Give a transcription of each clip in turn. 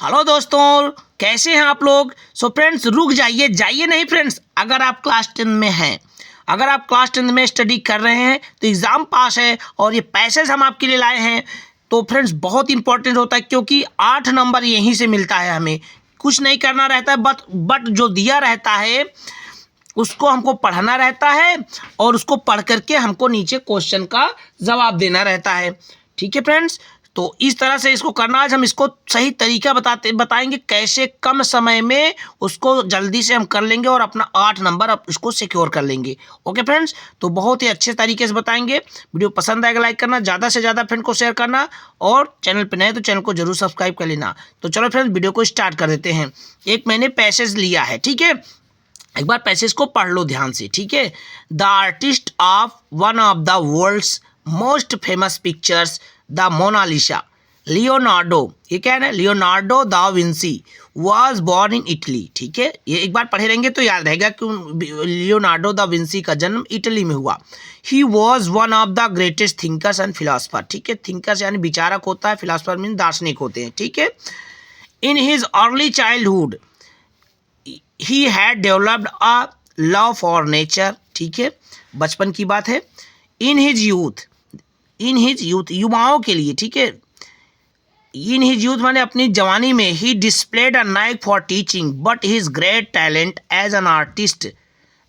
Hello दोस्तों, कैसे हैं आप लोग। सो फ्रेंड्स, रुक जाइए नहीं फ्रेंड्स। अगर आप क्लास 10 में हैं, अगर आप क्लास 10 में स्टडी कर रहे हैं तो एग्ज़ाम पास है और ये पैसेज हम आपके लिए लाए हैं। तो फ्रेंड्स बहुत इंपॉर्टेंट होता है क्योंकि 8 नंबर यहीं से मिलता है। हमें कुछ नहीं करना रहता है, बट जो दिया रहता है उसको हमको पढ़ना रहता है और उसको पढ़ करके हमको नीचे क्वेश्चन का जवाब देना रहता है। ठीक है फ्रेंड्स, तो इस तरह से इसको करना। आज हम इसको सही तरीका बताएंगे कैसे कम समय में उसको जल्दी से हम कर लेंगे और अपना 8 नंबर अब इसको सिक्योर कर लेंगे। ओके फ्रेंड्स, तो बहुत ही अच्छे तरीके से बताएंगे। वीडियो पसंद आएगा लाइक करना, ज़्यादा से ज़्यादा फ्रेंड को शेयर करना और चैनल पर नए तो चैनल को जरूर सब्सक्राइब कर लेना। तो चलो फ्रेंड्स, वीडियो को स्टार्ट कर देते हैं। एक मैंने पैसेज लिया है, ठीक है, एक बार पैसेज को पढ़ लो ध्यान से। ठीक है, the artist of one of the world's most famous pictures the Mona Lisa Leonardo, ये क्या है ना, Leonardo da Vinci was born in Italy. ठीक है, ये एक बार पढ़े रहेंगे तो याद रहेगा कि लियोनार्डो दा विंसी का जन्म इटली में हुआ। He was one of the greatest thinkers and philosopher. ठीक है, थिंकर्स यानी विचारक होता है, फिलोसफर मीन दार्शनिक होते हैं। ठीक है, in his early childhood he had developed a love for nature. ठीक है, बचपन की बात है। इन हिज यूथ युवाओं के लिए। ठीक है, इन हिज यूथ माने अपनी जवानी में। He displayed a knack for teaching but his great talent as an artist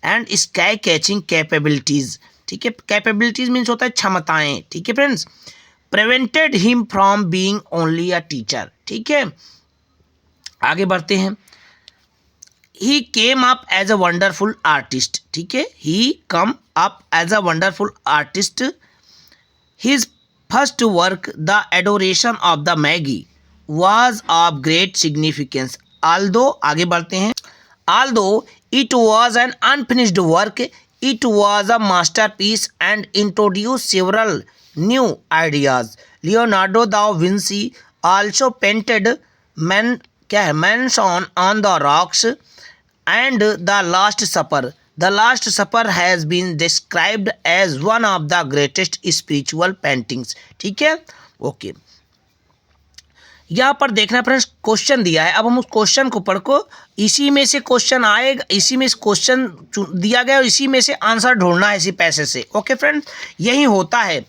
and sky catching capabilities. ठीक है, कैपेबिलिटीज मीन्स होता है क्षमताएं। ठीक है friends, prevented him from being only a teacher. ठीक है, आगे बढ़ते हैं। He came up as a wonderful artist. ठीक है, he come up as a wonderful artist. His first work the adoration of the Magi was of great significance. Although, आगे बढ़ते हैं, although it was an unfinished work it was a masterpiece and introduce several new ideas. Leonardo da Vinci also painted man's on the rocks and the Last Supper. The Last Supper has been described as one of the greatest spiritual paintings. ठीक है, okay. यहाँ पर देखना friends, question दिया है। अब हम उस क्वेश्चन को पढ़ को इसी में से क्वेश्चन आएगा, इसी में क्वेश्चन दिया गया और इसी में से आंसर ढूंढना है इसी पैसेज से। ओके फ्रेंड्स, यही होता है।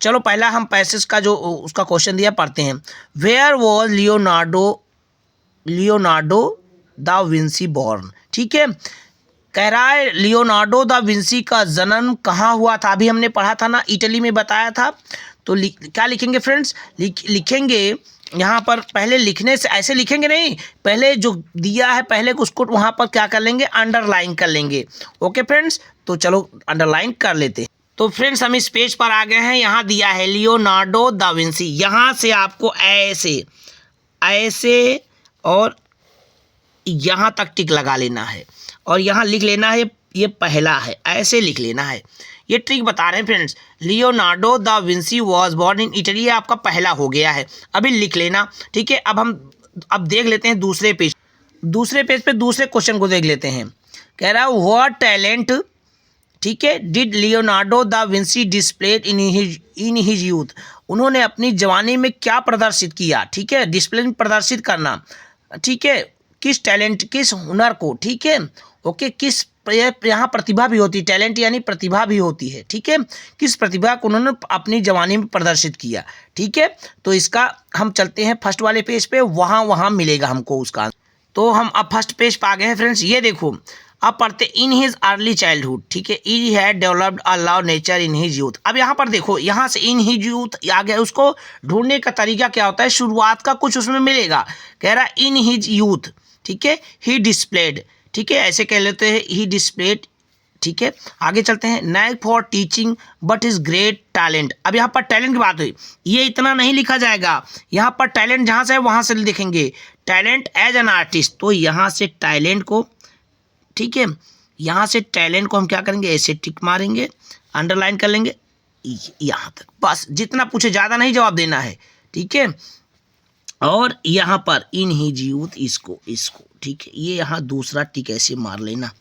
चलो पहला हम पैसेज का जो उसका क्वेश्चन दिया पढ़ते हैं। Where was Leonardo da Vinci born. ठीक है, कह रहा है लियोनार्डो दा विंसी का जन्म कहाँ हुआ था। अभी हमने पढ़ा था ना, इटली में बताया था। तो क्या लिखेंगे फ्रेंड्स, लिखेंगे यहाँ पर। पहले लिखने से ऐसे लिखेंगे नहीं, पहले जो दिया है पहले उसको वहाँ पर क्या कर लेंगे, अंडरलाइन कर लेंगे। ओके फ्रेंड्स, तो चलो अंडरलाइन कर लेते हैं। तो फ्रेंड्स हम इस पेज पर आ गए हैं। यहाँ दिया है लियोनार्डो दा विंसी। यहाँ से आपको ऐसे और यहाँ तक टिक लगा लेना है और यहाँ लिख लेना है ये पहला है, ऐसे लिख लेना है। ये ट्रिक बता रहे हैं friends. Leonardo da Vinci was born in Italy, ये आपका पहला हो गया है, अभी लिख लेना। ठीक है, अब देख लेते हैं दूसरे पेज पे दूसरे क्वेश्चन को देख लेते हैं। कह रहा है व्हाट टैलेंट, ठीक है, did Leonardo da Vinci displayed in his youth. उन्होंने अपनी जवानी में क्या प्रदर्शित किया। ठीक है, डिस्प्ले प्रदर्शित करना। ठीक है, किस टैलेंट, किस हुनर को। ठीक है, ओके, किस यहाँ प्रतिभा भी होती है, टैलेंट यानी प्रतिभा भी होती है। ठीक है, किस प्रतिभा को उन्होंने अपनी जवानी में प्रदर्शित किया। ठीक है, तो इसका हम चलते हैं फर्स्ट वाले पेज पे, वहाँ मिलेगा हमको उसका। तो हम अब फर्स्ट पेज पे आ गए हैं फ्रेंड्स। ये देखो, अब पढ़ते इन हिज अर्ली चाइल्डहुड। ठीक है, he had developed a love nature in his youth. अब यहाँ पर देखो, यहाँ से इन हिज यूथ आ गया। उसको ढूंढने का तरीका क्या होता है, शुरुआत का कुछ उसमें मिलेगा। कह रहा इन हिज यूथ। ठीक है, ही डिस्प्लेड। ठीक है, ऐसे कह लेते हैं ही डिस्प्लेड। ठीक है, आगे चलते हैं। Naik for teaching but is great talent. अब यहाँ पर टैलेंट की बात हुई, ये इतना नहीं लिखा जाएगा। यहाँ पर टैलेंट जहाँ से है वहाँ से लिखेंगे टैलेंट एज एन आर्टिस्ट। तो यहाँ से टैलेंट को, ठीक है, यहाँ से टैलेंट को हम क्या करेंगे, ऐसे टिक मारेंगे, अंडरलाइन कर लेंगे यहाँ तक, बस जितना पूछे, ज़्यादा नहीं जवाब देना है। ठीक है, और यहाँ पर इन हिज यूथ इसको, ठीक है, ये यहाँ दूसरा टिक ऐसे मार लेना।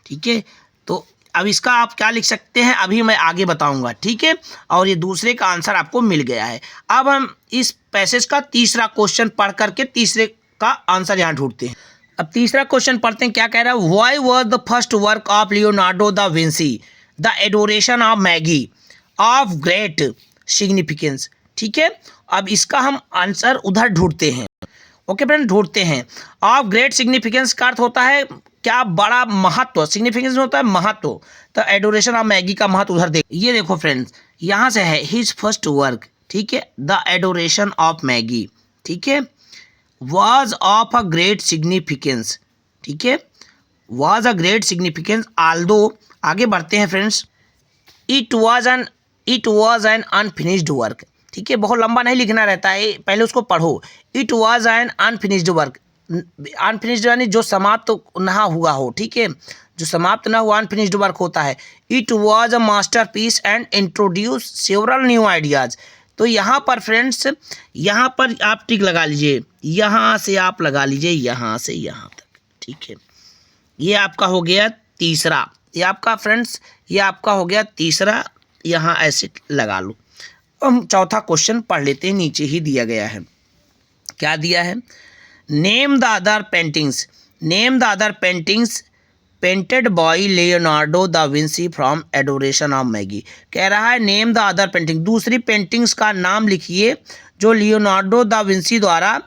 ठीक है, तो अब इसका आप क्या लिख सकते हैं अभी मैं आगे बताऊंगा। ठीक है, और ये दूसरे का आंसर आपको मिल गया है। अब हम इस पैसेज का तीसरा क्वेश्चन पढ़ करके तीसरे का आंसर यहाँ ढूंढते हैं। अब तीसरा क्वेश्चन पढ़ते हैं, क्या कह रहा है। Why was the first work of Leonardo da Vinci the adoration of Maggi of great significance. ठीक है, अब इसका हम आंसर उधर ढूंढते हैं। ओके फ्रेंड, ढूंढते हैं। ऑफ ग्रेट सिग्निफिकेंस का अर्थ होता है क्या, बड़ा महत्व। सिग्निफिकेंस होता है महत्व, तो एडोरेशन ऑफ मैगी का महत्व उधर देख। ये देखो फ्रेंड्स, यहाँ से है हिज फर्स्ट वर्क, ठीक है, द एडोरेशन ऑफ मैगी, ठीक है, was of a great significance, ठीक है, was a great significance although, आगे बढ़ते हैं friends, it was an unfinished work, ठीक है, बहुत लंबा नहीं लिखना रहता है, पहले उसको पढ़ो। it was an unfinished work, unfinished यानी जो समाप्त ना हुआ हो, ठीक है, जो समाप्त ना हुआ अनफिनिश्ड वर्क होता है। it was a masterpiece and introduced several new ideas, तो यहाँ पर फ्रेंड्स, यहाँ पर आप टिक लगा लीजिए, यहाँ से आप लगा लीजिए, यहाँ से यहाँ तक, ठीक है, ये आपका हो गया तीसरा, ये आपका फ्रेंड्स, ये आपका हो गया तीसरा, यहाँ ऐसे लगा लो। हम चौथा क्वेश्चन पढ़ लेते हैं, नीचे ही दिया गया है, क्या दिया है। Name the other paintings, name the other paintings painted bye Leonardo da Vinci from adoration of Maggi. कह रहा है नेम द अदर पेंटिंग, दूसरी पेंटिंग्स का नाम लिखिए जो लियोनार्डो दा विंसी द्वारा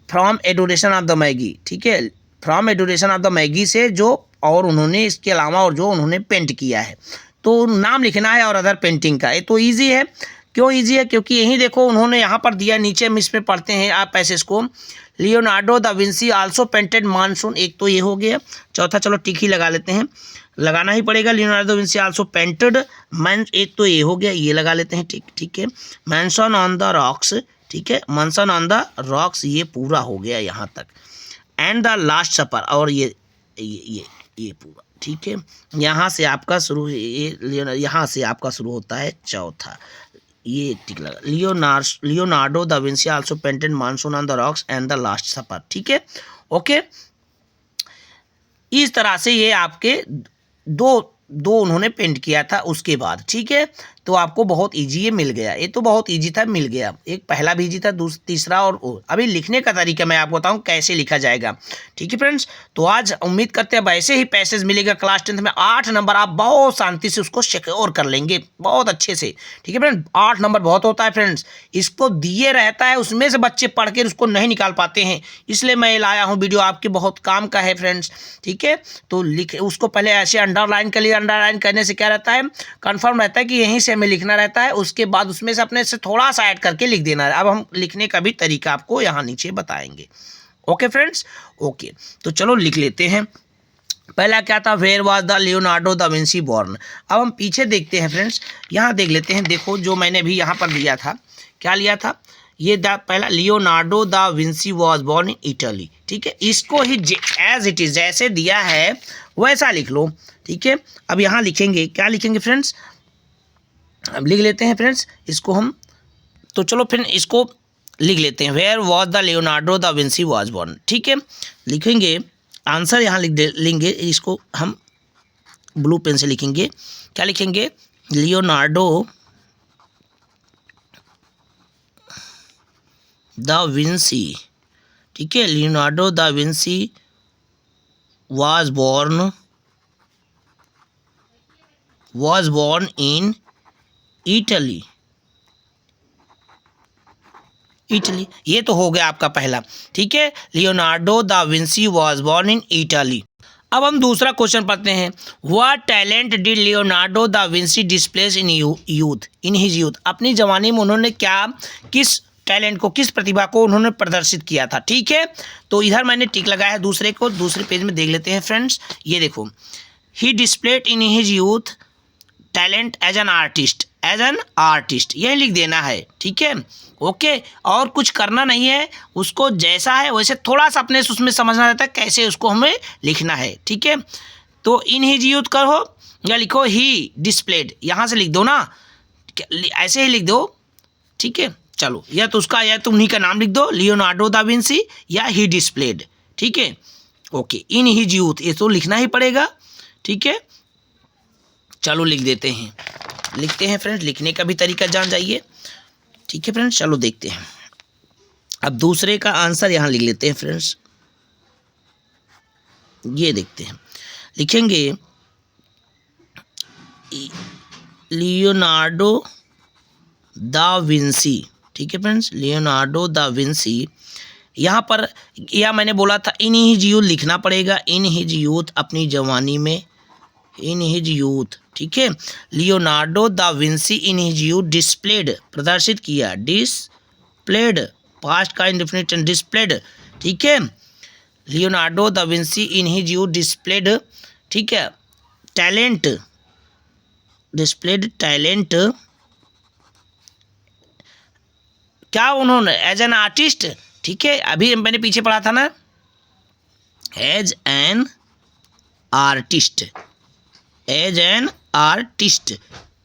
from adoration of the Maggi, ठीक है, from adoration of the Maggi से जो, और उन्होंने इसके अलावा और जो उन्होंने पेंट किया है, तो नाम लिखना है और अदर पेंटिंग का। ये तो ईजी है, क्यों ईजी है, क्योंकि यही देखो उन्होंने यहाँ पर दिया, नीचे हम इस पे पढ़ते हैं आप पैसेज को। Leonardo da Vinci also painted monsoon, एक तो ये हो गया, चौथा चलो टिक ही लगा लेते हैं, लगाना ही पड़ेगा। Leonardo da Vinci also painted man, एक तो ये हो गया, ये लगा लेते हैं टिक, ठीक है। मैंसन ऑन द रॉक्स, ठीक है, मैंसन ऑन द रॉक्स, ये पूरा हो गया यहाँ तक। एंड द लास्ट सपर, और ये पूरा, ठीक है, यहाँ से आपका शुरू, ये यहाँ से आपका शुरू होता है चौथा, ये टिक लगा। Leonardo da Vinci also painted monsoon on the rocks and the last supper, ठीक है, ओके। इस तरह से ये आपके दो उन्होंने पेंट किया था उसके बाद, ठीक है, तो आपको बहुत इजी ये मिल गया, ये तो बहुत इजी था, मिल गया, एक पहला भी इजी था, तीसरा, और अभी लिखने का तरीका मैं आपको बताऊं कैसे लिखा जाएगा, ठीक है फ्रेंड्स। तो आज उम्मीद करते हैं वैसे ही पैसेज मिलेगा क्लास 10th में, 8 नंबर आप बहुत शांति से उसको सिक्योर कर लेंगे बहुत अच्छे से, ठीक है फ्रेंड्स। 8 नंबर बहुत होता है फ्रेंड्स, इसको दिए रहता है, उसमें से बच्चे पढ़ के उसको नहीं निकाल पाते हैं, इसलिए मैं लाया हूँ वीडियो, आपके बहुत काम का है फ्रेंड्स, ठीक है। तो लिख उसको पहले ऐसे अंडरलाइन कर लिया, अंडरलाइन करने से क्या रहता है, कंफर्म रहता है कि यहीं से हमें लिखना रहता है, उसके बाद उसमें से अपने से थोड़ा सा ऐड करके लिख देना है। अब हम लिखने का भी तरीका आपको यहाँ नीचे बताएंगे, ओके फ्रेंड्स, ओके। तो चलो लिख लेते हैं। पहला क्या था, where was the Leonardo da Vinci born. अब हम पीछे देखते हैं फ्रेंड्स, यहाँ देख लेते हैं, देखो जो मैंने भी यहाँ पर लिया था, क्या लिया था, ये पहला Leonardo da Vinci was born in Italy, ठीक है, इसको ही एज इट इज जैसे दिया है वैसा लिख लो, ठीक है। अब यहाँ लिखेंगे, क्या लिखेंगे फ्रेंड्स, अब लिख लेते हैं फ्रेंड्स इसको हम, तो चलो फिर इसको लिख लेते हैं, where was the Leonardo da Vinci was born, ठीक है, लिखेंगे आंसर यहाँ लेंगे, इसको हम ब्लू पेन से लिखेंगे, क्या लिखेंगे, लियोनार्डो दा विंसी, ठीक है, Leonardo da Vinci was born in Italy, Italy, ये तो हो गया आपका पहला, ठीक है, Leonardo da Vinci was born in Italy. अब हम दूसरा क्वेश्चन पढ़ते हैं, what talent did Leonardo da Vinci displace in his youth, अपनी जवानी में उन्होंने क्या, किस टैलेंट को, किस प्रतिभा को उन्होंने प्रदर्शित किया था, ठीक है। तो इधर मैंने टिक लगाया है, दूसरे को दूसरे पेज में देख लेते हैं फ्रेंड्स, ये देखो, he displayed in his youth talent as an artist, यही लिख देना है, ठीक है, ओके। और कुछ करना नहीं है, उसको जैसा है वैसे थोड़ा सा अपने से उसमें समझना रहता है कैसे उसको हमें लिखना है, ठीक है। तो इन हिज यूथ करो या लिखो ही डिस्प्लेड, यहाँ से लिख दो ना, ऐसे ही लिख दो, ठीक है। चलो, या तो उसका, या तो उन्हीं का नाम लिख दो, लियोनार्डो दा विंसी या ही डिस्प्लेड, ठीक है, ओके। इन हिज यूथ, ये तो लिखना ही पड़ेगा, ठीक है। चलो लिख देते हैं, लिखते हैं फ्रेंड्स, लिखने का भी तरीका जान जाइए, ठीक है फ्रेंड्स। चलो देखते हैं, अब दूसरे का आंसर यहाँ लिख लेते हैं फ्रेंड्स, ये देखते हैं, लिखेंगे लियोनार्डो दा विंसी। ठीक है फ्रेंड्स, लियोनार्डो दा विंसी। यहाँ पर यह मैंने बोला था इन हिज यूथ लिखना पड़ेगा, इन हिज यूथ, अपनी जवानी में, इन हिज यूथ। ठीक है, Leonardo da Vinci in his youth displayed, प्रदर्शित किया, डिस्प्लेड, पास्ट का इंडेफिनिट डिस्प्लेड। ठीक है, Leonardo da Vinci in his youth displayed, ठीक है, टैलेंट, डिस्प्लेड टैलेंट, क्या उन्होंने, एज एन आर्टिस्ट। ठीक है, अभी मैंने पीछे पढ़ा था ना, as an artist, as an artist,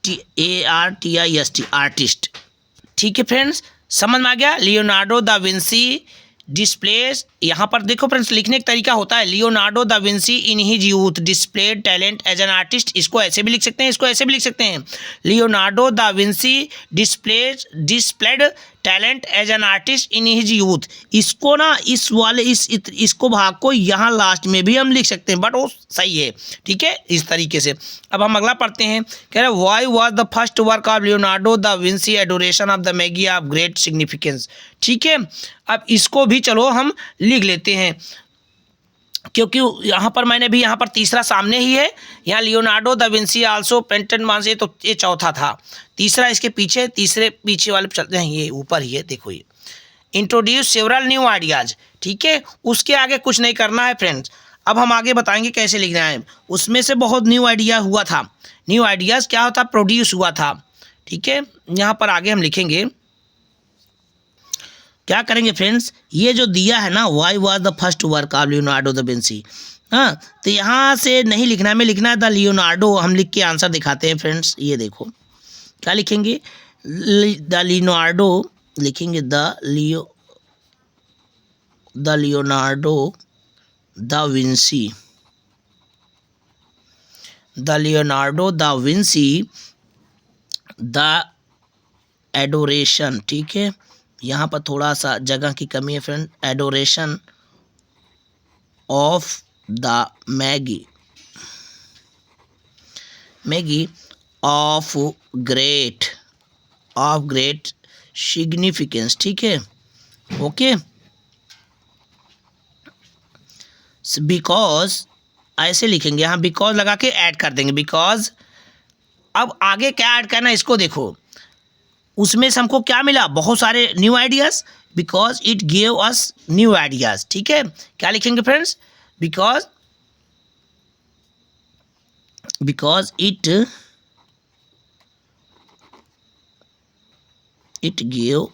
ARTIST, artist. ठीक है फ्रेंड्स, समझ में आ गया। लियोनार्डो दा विंसी डिस्प्लेस, यहाँ पर देखो फ्रेंड्स लिखने का तरीका होता है, Leonardo da Vinci in his youth displayed talent as an artist. इसको ऐसे भी लिख सकते हैं, इसको ऐसे भी लिख सकते हैं, Leonardo da Vinci displayed talent as an artist in his youth. इसको ना इस वाले इसको भाग को यहाँ लास्ट में भी हम लिख सकते हैं, बट वो सही है। ठीक है, इस तरीके से। अब हम अगला पढ़ते हैं, कह रहे why was the first work of Leonardo da Vinci adoration of the Maggi of great significance. ठीक है, अब इसको भी चलो हम लिख लेते हैं, क्योंकि यहाँ पर मैंने भी यहाँ पर तीसरा सामने ही है, यहाँ Leonardo da Vinci also painted मांसे, तो ये चौथा था, तीसरा इसके पीछे, तीसरे पीछे वाले पे चलते हैं, ये ऊपर ही है, देखो ये इंट्रोड्यूस सेवरल न्यू आइडियाज। ठीक है, उसके आगे कुछ नहीं करना है फ्रेंड्स। अब हम आगे बताएंगे कैसे लिखना है। उसमें से बहुत न्यू आइडिया हुआ था, न्यू आइडियाज़ क्या होता, प्रोड्यूस हुआ था। ठीक है, यहाँ पर आगे हम लिखेंगे, क्या करेंगे फ्रेंड्स, ये जो दिया है ना, why was the first work of Leonardo da Vinci, हाँ, तो यहाँ से नहीं लिखना है, हमें लिखना है द लियोनार्डो। हम लिख के आंसर दिखाते हैं फ्रेंड्स, ये देखो क्या लिखेंगे, द लियोनार्डो, लिखेंगे the Leonardo da Vinci, the Leonardo da Vinci the adoration. ठीक है, यहाँ पर थोड़ा सा जगह की कमी है friend, adoration of the Maggi of great significance. ठीक है, ओके, बिकॉज ऐसे लिखेंगे, यहाँ बिकॉज लगा के ऐड कर देंगे, बिकॉज। अब आगे क्या ऐड करना है इसको देखो, उसमें से हमको क्या मिला, बहुत सारे new ideas, because it give us new ideas. ठीक है, क्या लिखेंगे friends, because it give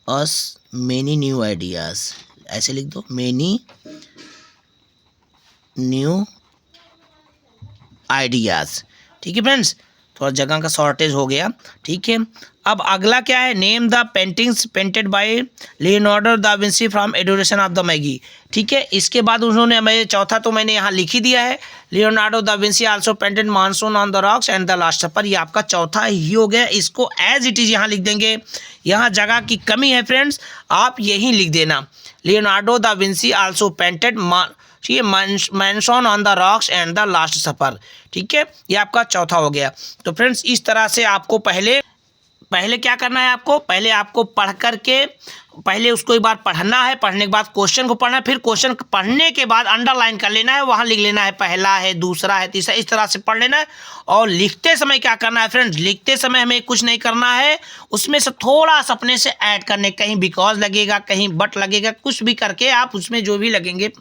us many new ideas, ऐसे लिख दो, मेनी न्यू आइडियाज़। ठीक है फ्रेंड्स, थोड़ा जगह का शॉर्टेज हो गया। ठीक है, अब अगला क्या है, name the paintings painted bye Leonardo da Vinci from adoration of the Maggi. ठीक है, इसके बाद उन्होंने, मैं चौथा तो मैंने यहाँ लिख ही दिया है, Leonardo da Vinci also painted monsoon on the rocks and the last supper, ये आपका चौथा ही हो गया। इसको एज इट इज़ यहाँ लिख देंगे, यहाँ जगह की कमी है फ्रेंड्स, आप यहीं लिख देना, Leonardo da Vinci also painted mansion on the rocks and the last supper. ठीक है, ये आपका चौथा हो गया। तो फ्रेंड्स इस तरह से आपको पहले क्या करना है, पहले आपको पढ़ करके पहले उसको एक बार पढ़ना है, पढ़ने के बाद क्वेश्चन को पढ़ना है, फिर क्वेश्चन पढ़ने के बाद अंडरलाइन कर लेना है, वहाँ लिख लेना है पहला है, दूसरा है, तीसरा, इस तरह से पढ़ लेना है। और लिखते समय क्या करना है फ्रेंड्स, लिखते समय हमें कुछ नहीं करना है, उसमें से थोड़ा सा अपने से ऐड करने, कहीं बिकॉज लगेगा, कहीं बट लगेगा, कुछ भी करके आप उसमें जो भी लगेंगे,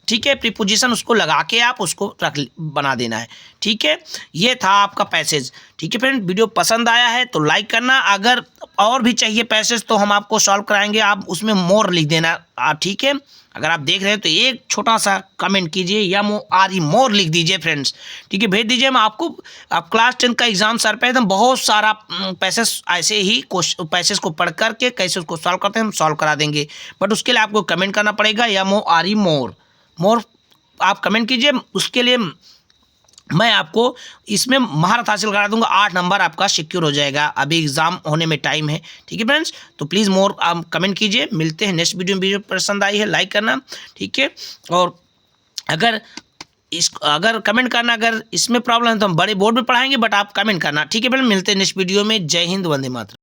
ठीक है, प्रीपोजिशन उसको लगा के आप उसको बना देना है। ठीक है, ये था आपका पैसेज। ठीक है फ्रेंड, वीडियो पसंद आया है तो लाइक करना, अगर और भी चाहिए पैसेज तो हम आपको सॉल्व कराएंगे, आप उसमें मोर लिख देना आप। ठीक है, अगर आप देख रहे हैं तो एक छोटा सा कमेंट कीजिए, या मोर लिख दीजिए फ्रेंड्स। ठीक है, भेज दीजिए, हम आपको, आप क्लास 10 का एग्जाम सर पे एकदम बहुत सारा पैसेज ऐसे ही पैसेज को पढ़ करके कैसे उसको सॉल्व करते हैं हम सॉल्व करा देंगे, बट उसके लिए आपको कमेंट करना पड़ेगा, या मोर आप कमेंट कीजिए, उसके लिए मैं आपको इसमें महारत हासिल करा दूंगा। 8 नंबर आपका सिक्योर हो जाएगा। अभी एग्जाम होने में टाइम है, ठीक है फ्रेंड्स। तो प्लीज़ मोर आप कमेंट कीजिए। मिलते हैं नेक्स्ट वीडियो में। वीडियो पसंद आई है लाइक करना, ठीक है। और अगर कमेंट करना, अगर इसमें प्रॉब्लम है तो हम बड़े बोर्ड में पढ़ाएंगे, बट आप कमेंट करना, ठीक है फ्रेंड। मिलते हैं नेक्स्ट वीडियो में। जय हिंद, वंदे मातरम।